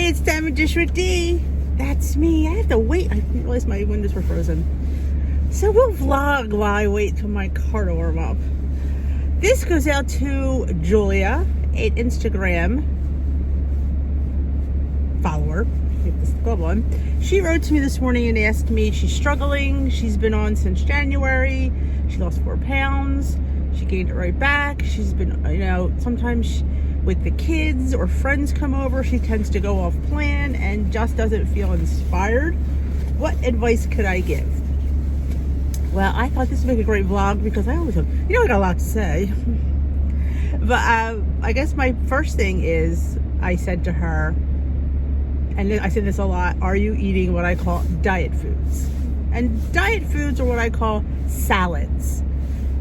Hey, it's time to dish with D. That's me. I have to wait. I didn't realize my windows were frozen. So we'll vlog while I wait till my car to warm up. This goes out to Julia, an Instagram follower. Get this glove on. She wrote to me this morning and asked me, she's struggling. She's been on since January. She lost 4 pounds. She gained it right back. She's been, sometimes with the kids or friends come over, she tends to go off plan and just doesn't feel inspired. What advice could I give? Well, I thought this would make a great vlog because I always have, I got a lot to say. But I guess my first thing is, I said to her, and I say this a lot, are you eating what I call diet foods? And diet foods are what I call salads.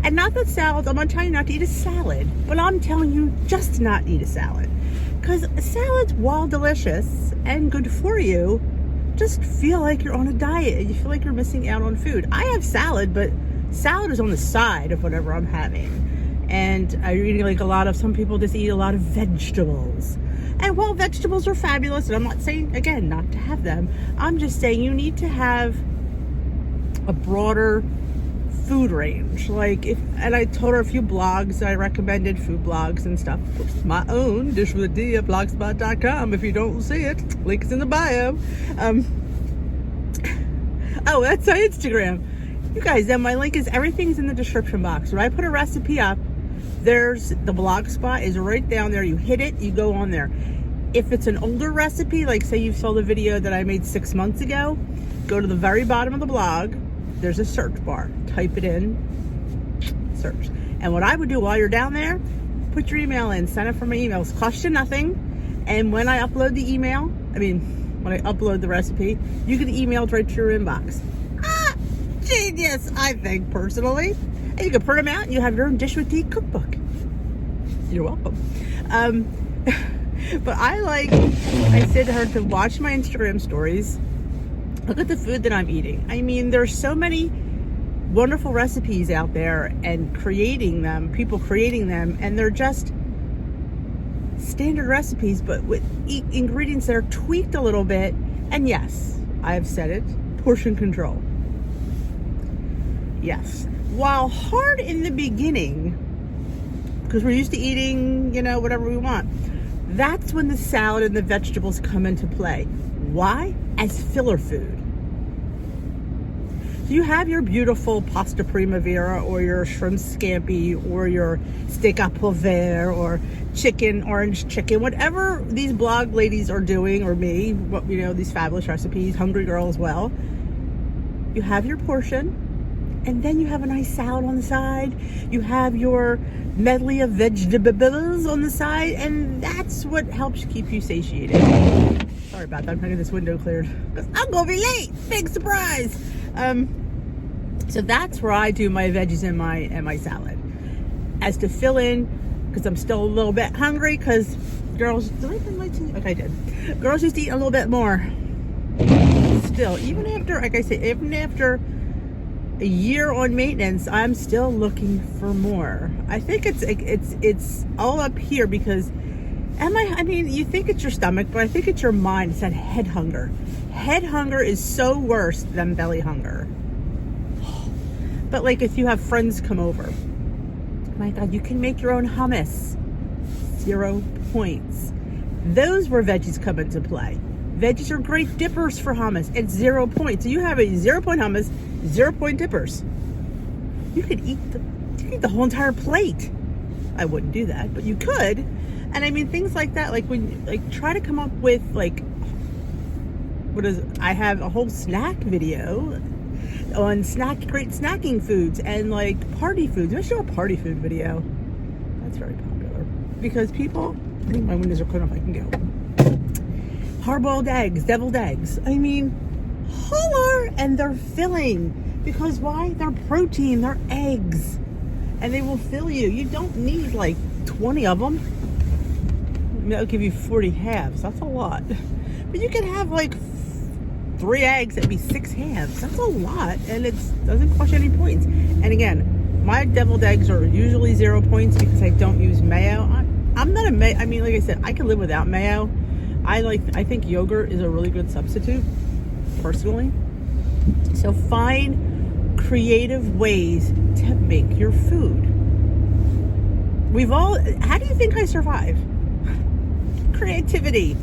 And not that salads, I'm not telling you not to eat a salad, but I'm telling you just not eat a salad. Because salads, while delicious and good for you, just feel like you're on a diet and you feel like you're missing out on food. I have salad, but salad is on the side of whatever I'm having. And I'm eating some people just eat a lot of vegetables. And while vegetables are fabulous, and I'm not saying, again, not to have them, I'm just saying you need to have a broader food range. And I told her a few blogs I recommended, food blogs and stuff. My own, dishwithdee at blogspot.com. If you don't see it, link is in the bio. Oh, that's my Instagram. You guys, then my link is, everything's in the description box. When I put a recipe up, there's the blog spot is right down there. You hit it, you go on there. If it's an older recipe, like say you saw the video that I made 6 months ago, go to the very bottom of the blog. There's a search bar. Type it in, search. And what I would do while you're down there, put your email in, sign up for my emails. Cost you nothing. And when I upload the email, when I upload the recipe, you get emailed right to your inbox. Genius, I think, personally. And you can print them out and you have your own Dish with D cookbook. You're welcome. But I said to her to watch my Instagram stories. Look at the food that I'm eating. There's so many wonderful recipes out there and people creating them, and they're just standard recipes, but with ingredients that are tweaked a little bit. And yes, I have said it, portion control. Yes. While hard in the beginning, because we're used to eating, whatever we want, that's when the salad and the vegetables come into play. Why? As filler food. So you have your beautiful pasta primavera or your shrimp scampi or your steak à poivre or orange chicken, whatever these blog ladies are doing, or me, these fabulous recipes, hungry girl as well. You have your portion, and then you have a nice salad on the side. You have your medley of vegetables on the side, and that's what helps keep you satiated. Sorry about that. I'm trying to get this window cleared because I'm gonna be late. Big surprise. So that's where I do my veggies and my salad. As to fill in, because I'm still a little bit hungry. Because girls, did I bring my tea? Okay, I did. Girls just eat a little bit more. Still, even after, like I say, even after a year on maintenance, I'm still looking for more. I think it's all up here because. You think it's your stomach, but I think it's your mind. It's that head hunger. Head hunger is so worse than belly hunger. But if you have friends come over, my God, you can make your own hummus. 0 points. Those where veggies come into play. Veggies are great dippers for hummus. It's 0 points. So you have a 0 point hummus, 0 point dippers. You could eat the whole entire plate. I wouldn't do that, but you could. And things like that, try to come up with, I have a whole snack video on great snacking foods and, party foods. I show a party food video. That's very popular. Because people, I think my windows are clear enough, I can go. Hard-boiled eggs, deviled eggs. Holler! And they're filling. Because why? They're protein, they're eggs. And they will fill you. You don't need, 20 of them. That'll give you 40 halves. That's a lot. But you can have 3 eggs, that'd be 6 halves. That's a lot, and it doesn't cost you any points. And again, my deviled eggs are usually 0 points because I don't use mayo. I'm not a mayo. Like I said, I can live without mayo, I think yogurt is a really good substitute, personally. So find creative ways to make your food. How do you think I survive? Creativity.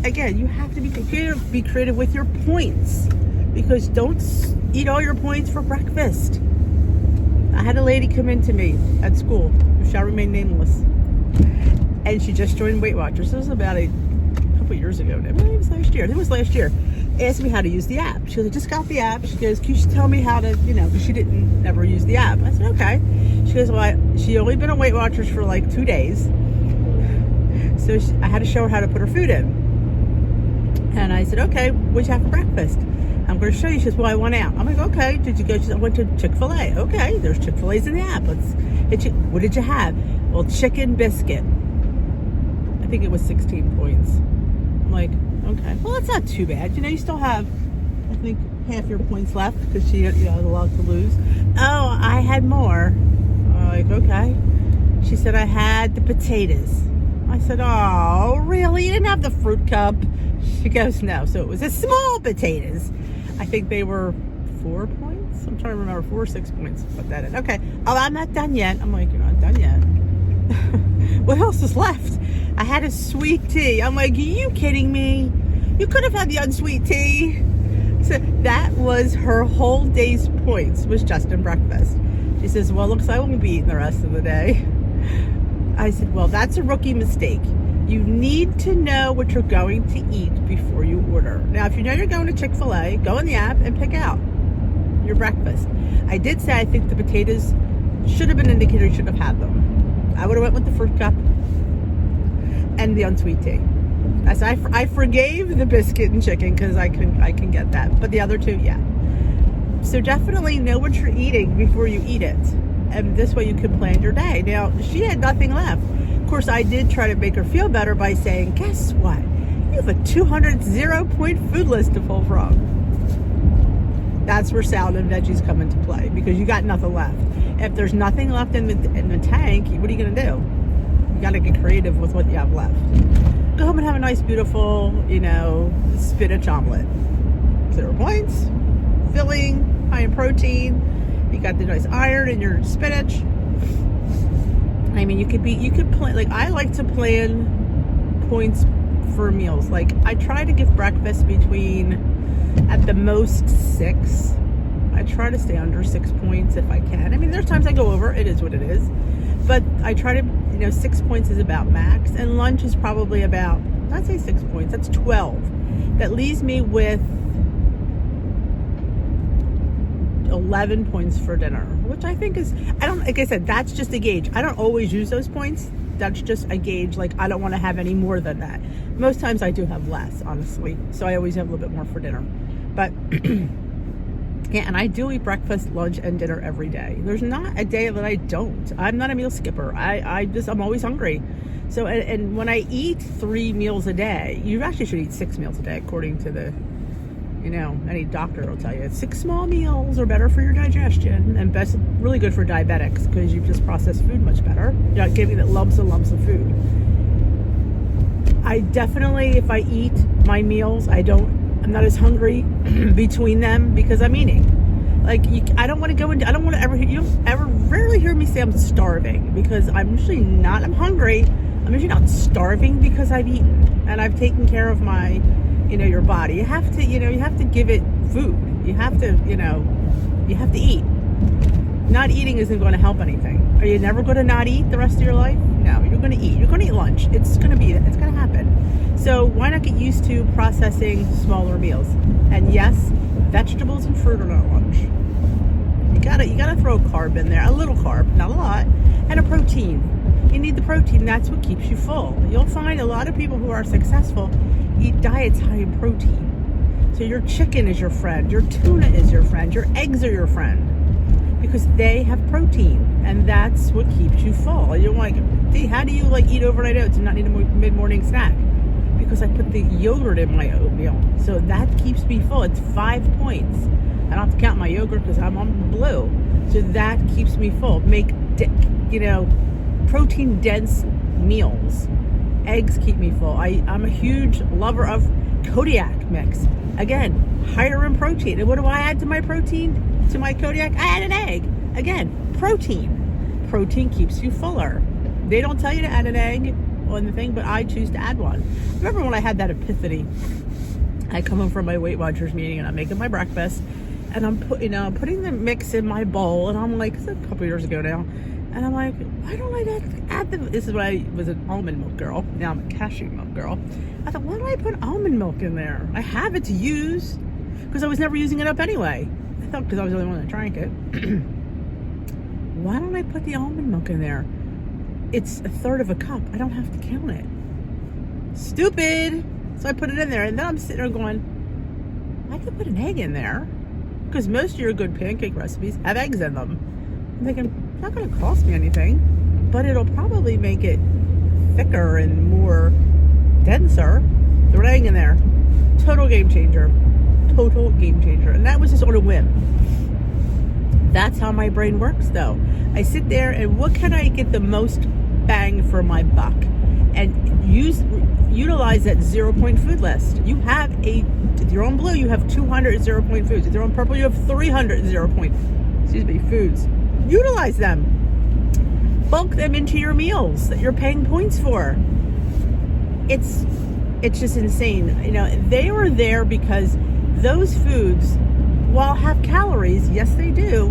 Again, you have to be creative with your points, because don't eat all your points for breakfast. I had a lady come in to me at school, who shall remain nameless, and she just joined Weight Watchers. This was about a couple years ago now. Maybe it was last year. I think it was last year. Asked me how to use the app. She goes, I just got the app. She goes, can you just tell me how to, because she didn't ever use the app. I said, okay. She goes, well, she only been on Weight Watchers for like 2 days. So I had to show her how to put her food in. And I said, okay, what'd you have for breakfast? I'm going to show you. She says, well, I went out. I'm like, okay, did you go? She said, I went to Chick-fil-A. Okay, there's Chick-fil-A's in the app. What did you have? Well, chicken biscuit. I think it was 16 points. I'm like, okay, well, that's not too bad. You still have, I think, half your points left, because she had a lot to lose. Oh, I had more. I'm like, okay. She said, I had the potatoes. I said, oh, really? You didn't have the fruit cup? She goes, no. So it was a small potatoes. I think they were 4 points. I'm trying to remember, 4 or 6 points. Put that in. Okay. Oh, I'm not done yet. I'm like, you're not done yet. What else is left? I had a sweet tea. I'm like, are you kidding me? You could have had the unsweet tea. So that was her whole day's points, was just in breakfast. She says, well, looks like I won't be eating the rest of the day. I said, well, that's a rookie mistake. You need to know what you're going to eat before you order. Now, if you know you're going to Chick-fil-A, go in the app and pick out your breakfast. I did say I think the potatoes should have been indicated, you should have had them. I would have went with the fruit cup and the unsweet tea. As I forgave the biscuit and chicken, because I can get that. But the other two, yeah. So definitely know what you're eating before you eat it. And this way you can plan your day. Now, she had nothing left. Of course, I did try to make her feel better by saying, guess what? You have a 200 0-point food list to pull from. That's where salad and veggies come into play, because you got nothing left. If there's nothing left in the tank, what are you going to do? You got to get creative with what you have left. Go home and have a nice, beautiful, spinach omelet. 0 points, filling, high in protein. You got the nice iron in your spinach. I mean, you could plan, like, I like to plan points for meals. Like, I try to give breakfast between, at the most, 6. I try to stay under 6 points if I can. I mean, there's times I go over, it is what it is. But I try to, 6 points is about max. And lunch is probably about, I'd say 6 points. That's 12. That leaves me with 11 points for dinner, which I think is, like I said, that's just a gauge. I don't always use those points. That's just a gauge. Like, I don't want to have any more than that. Most times I do have less, honestly. So I always have a little bit more for dinner. But yeah, and I do eat breakfast, lunch, and dinner every day. There's not a day that I don't. I'm not a meal skipper. I'm always hungry. So, and when I eat 3 meals a day, you actually should eat 6 meals a day, according to the, any doctor will tell you. 6 small meals are better for your digestion, and really good for diabetics, because you just process food much better. You're not giving it lumps and lumps of food. I definitely, if I eat my meals, I'm not as hungry between them, because I'm eating. Like, I don't want to go into, I don't want to ever, you don't ever rarely hear me say I'm starving, because I'm usually not. I'm hungry. I'm usually not starving, because I've eaten and I've taken care of my, your body. You have to, you have to give it food. You have to, you have to eat. Not eating isn't going to help anything. Are you never going to not eat the rest of your life? No, you're going to eat. You're going to eat lunch. It's going to happen. So why not get used to processing smaller meals? And yes, vegetables and fruit are not lunch. You gotta throw a carb in there, a little carb, not a lot, and a protein. You need the protein. That's what keeps you full. You'll find a lot of people who are successful eat diets high in protein. So your chicken is your friend, your tuna is your friend, your eggs are your friend, because they have protein, and that's what keeps you full. You're like, how do you eat overnight oats and not need a mid-morning snack? Because I put the yogurt in my oatmeal, so that keeps me full. It's 5 points. I don't have to count my yogurt because I'm on blue, so that keeps me full. Make protein dense meals, Eggs keep me full. I'm a huge lover of Kodiak mix. Again, higher in protein. And what do I add to my protein? To my Kodiak? I add an egg. Again, protein. Protein keeps you fuller. They don't tell you to add an egg on the thing, but I choose to add one. Remember when I had that epiphany? I come home from my Weight Watchers meeting and I'm making my breakfast and I'm putting the mix in my bowl, and I'm like, it's a couple years ago now, and I'm like, why don't I add this is when I was an almond milk girl. Now I'm a cashew milk girl. I thought, why don't I put almond milk in there? I have it to use because I was never using it up anyway. I thought because I was the only one that drank it. Why don't I put the almond milk in there? It's a third of a cup. I don't have to count it. Stupid. So I put it in there, and then I'm sitting there going, I could put an egg in there because most of your good pancake recipes have eggs in them. I'm thinking, it's not going to cost me anything, but it'll probably make it thicker and more denser. Throw an egg in there. Total game changer. Total game changer. And that was just on a whim. That's how my brain works, though. I sit there and what can I get the most bang for my buck? And utilize that 0-point food list. You have if you're on blue, you have 200 0-point foods. If you're on purple, you have 300 0-point foods. Utilize them. Bulk them into your meals that you're paying points for. It's just insane. They are there because those foods, while have calories, yes they do,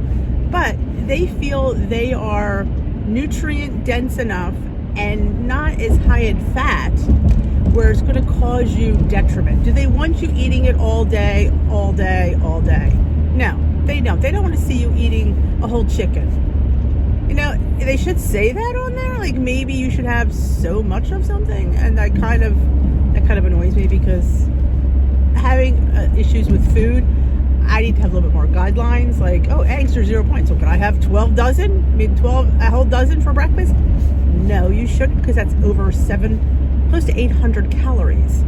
but they feel they are nutrient dense enough and not as high in fat where it's going to cause you detriment. Do they want you eating it all day, all day, all day? No, they don't. They don't want to see you eating a whole chicken. They should say that on there. Like maybe you should have so much of something, and that kind of annoys me because having issues with food, I need to have a little bit more guidelines. Like, oh, eggs are 0 points. So can I have 12 dozen? I mean, a whole dozen for breakfast? No, you shouldn't, because that's over close to 800 calories.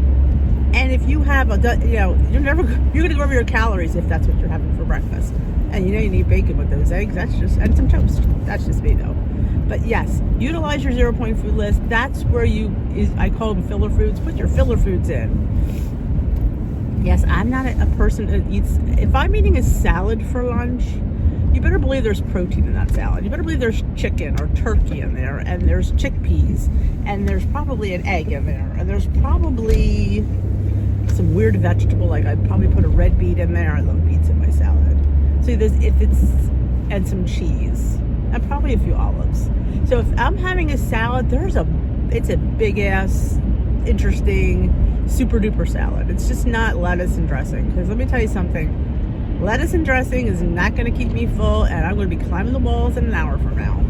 And if you have you're going to go over your calories if that's what you're having for breakfast. And you need bacon with those eggs. And some toast. That's just me though. But yes, utilize your 0-point food list. That's where I call them filler foods. Put your filler foods in. Yes, I'm not a person that eats, if I'm eating a salad for lunch, you better believe there's protein in that salad. You better believe there's chicken or turkey in there, and there's chickpeas, and there's probably an egg in there, and there's probably some weird vegetable, like I'd probably put a red beet in there. I love beets in my salad. So and some cheese, and probably a few olives. So if I'm having a salad, it's a big ass, interesting, super duper salad. It's just not lettuce and dressing. Because let me tell you something, lettuce and dressing is not going to keep me full, and I'm going to be climbing the walls in an hour from now.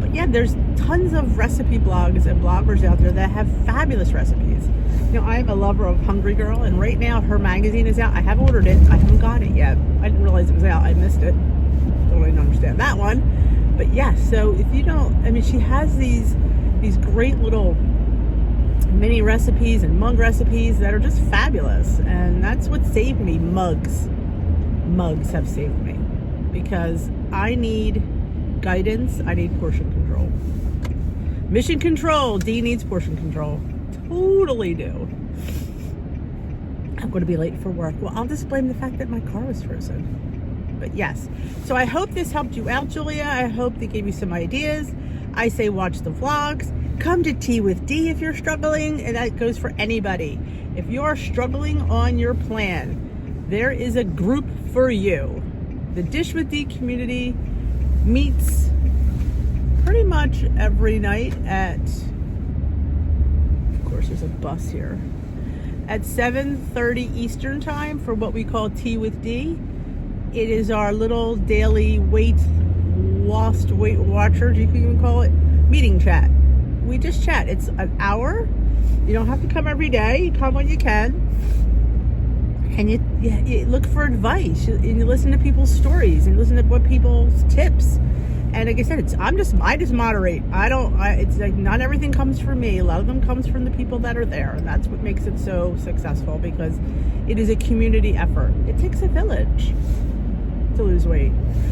But yeah, there's tons of recipe blogs and bloggers out there that have fabulous recipes. I'm a lover of Hungry Girl, and right now her magazine is out. I have ordered it. I haven't got it yet. I didn't realize it was out. I missed it. Don't really understand that one. But yeah, so if you don't, she has these great little mini recipes and mug recipes that are just fabulous, and that's what saved me. Mugs have saved me because I need guidance. I need portion control. Mission control. Dee needs portion control. Totally do. I'm going to be late for work. Well, I'll just blame the fact that my car was frozen. But yes, so I hope this helped you out, Julia. I hope they gave you some ideas. I say watch the vlogs. Come to Tea with Dee if you're struggling, and that goes for anybody. If you are struggling on your plan, there is a group for you. The Dish with Dee community meets pretty much every night at, of course, there's a bus here, at 7:30 Eastern time for what we call Tea with Dee. It is our little daily Weight Watchers, you can even call it, meeting chat. We just chat. It's an hour. You don't have to come every day. You come when you can. And you look for advice. And you listen to people's stories and listen to what people's tips. And like I said, I just moderate. It's like not everything comes from me. A lot of them comes from the people that are there. And that's what makes it so successful, because it is a community effort. It takes a village to lose weight.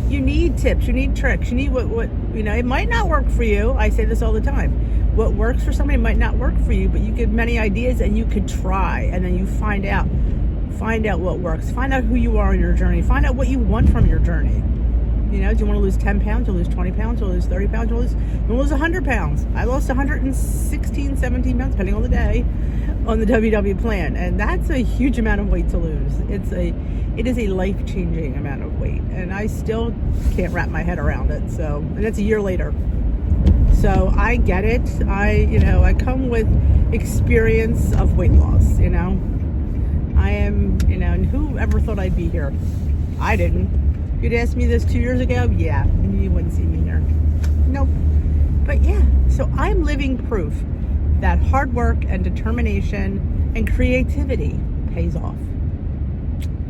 You need tips, you need tricks, you need what it might not work for you. I say this all the time. What works for somebody might not work for you, but you get many ideas and you could try, and then you find out what works. Find out who you are on your journey. Find out what you want from your journey. Do you want to lose 10 pounds? You'll lose 20 pounds. You'll lose 30 pounds. You'll lose 100 pounds. I lost 116, 17 pounds, depending on the day, on the WW plan. And that's a huge amount of weight to lose. It is a life-changing amount of weight. And I still can't wrap my head around it. And that's a year later. So I get it. I come with experience of weight loss, I am, and who ever thought I'd be here? I didn't. You'd ask me this 2 years ago, yeah, you wouldn't see me here. Nope. But yeah, so I'm living proof that hard work and determination and creativity pays off.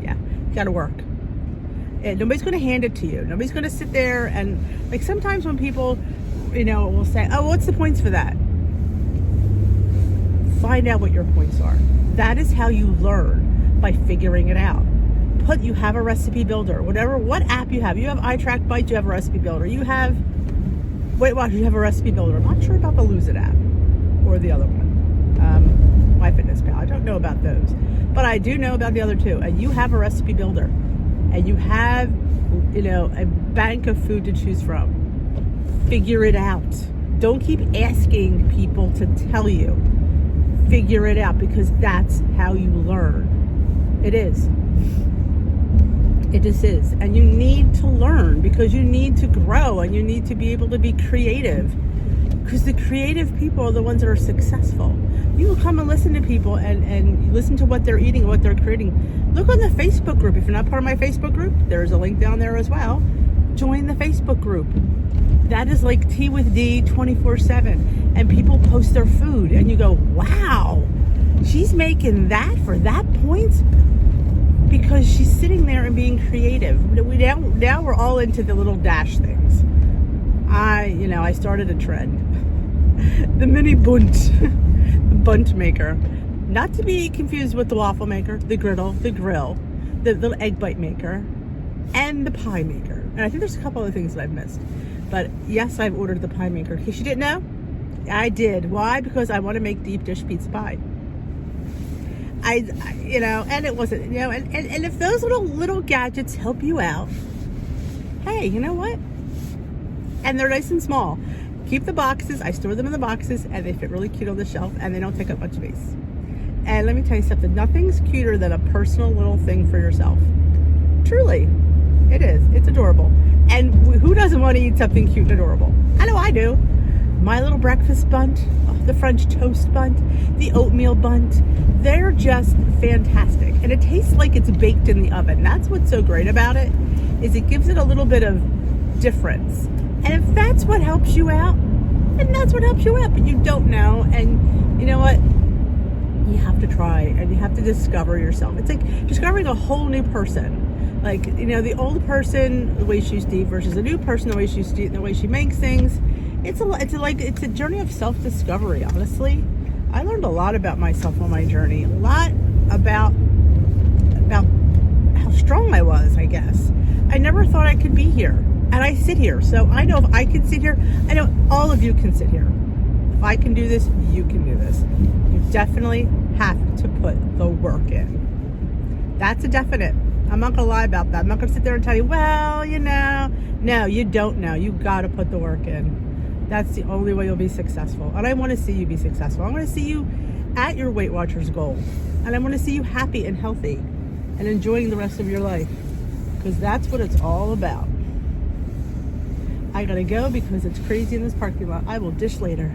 Yeah, you gotta work. And nobody's gonna hand it to you. Nobody's gonna sit there and, like, sometimes when people, will say, oh, what's the points for that? Find out what your points are. That is how you learn, by figuring it out. You have a recipe builder, what app you have. You have iTrack Bites, you have a recipe builder. You have Weight Watchers, you have a recipe builder. I'm not sure about the Lose It app or the other one, MyFitnessPal. I don't know about those, but I do know about the other two. And you have a recipe builder, and you have, a bank of food to choose from. Figure it out. Don't keep asking people to tell you. Figure it out, because that's how you learn. It is. It just is. And you need to learn, because you need to grow, and you need to be able to be creative, because the creative people are the ones that are successful. You will come and listen to people and listen to what they're eating, what they're creating. Look on the Facebook group. If you're not part of my Facebook group, there's a link down there as well. Join the Facebook group. That is like Tea with D 24/7, and people post their food, and you go, wow, she's making that for that point, because she's sitting there and being creative. Now we're all into the little dash things. I started a trend. The mini bunt, the bunt maker, not to be confused with the waffle maker, the griddle, the grill, the little egg bite maker, and the pie maker. And I think there's a couple other things that I've missed. But yes, I've ordered the pie maker. In case you didn't know, I did. Why? Because I want to make deep dish pizza pie. And it wasn't, and if those little gadgets help you out, hey, you know what? And they're nice and small. Keep the boxes. I store them in the boxes, and they fit really cute on the shelf, and they don't take up much space. And let me tell you something. Nothing's cuter than a personal little thing for yourself. Truly. It is. It's adorable. And who doesn't want to eat something cute and adorable? I know I do. My little breakfast bunt, the French toast bunt, the oatmeal bunt, they're just fantastic. And it tastes like it's baked in the oven. That's what's so great about it, is it gives it a little bit of difference. And if that's what helps you out, then that's what helps you out. But you don't know, and you know what? You have to try, and you have to discover yourself. It's like discovering a whole new person. Like, the old person, the way she used to eat, versus the new person, the way she used to eat, and the way she makes things. It's a journey of self-discovery, honestly. I learned a lot about myself on my journey. A lot about how strong I was, I guess. I never thought I could be here. And I sit here. So I know if I can sit here, I know all of you can sit here. If I can do this, you can do this. You definitely have to put the work in. That's a definite. I'm not going to lie about that. I'm not going to sit there and tell you, well, No, you don't know. You got to put the work in. That's the only way you'll be successful. And I want to see you be successful. I want to see you at your Weight Watchers goal. And I want to see you happy and healthy and enjoying the rest of your life. Because that's what it's all about. I got to go because it's crazy in this parking lot. I will dish later.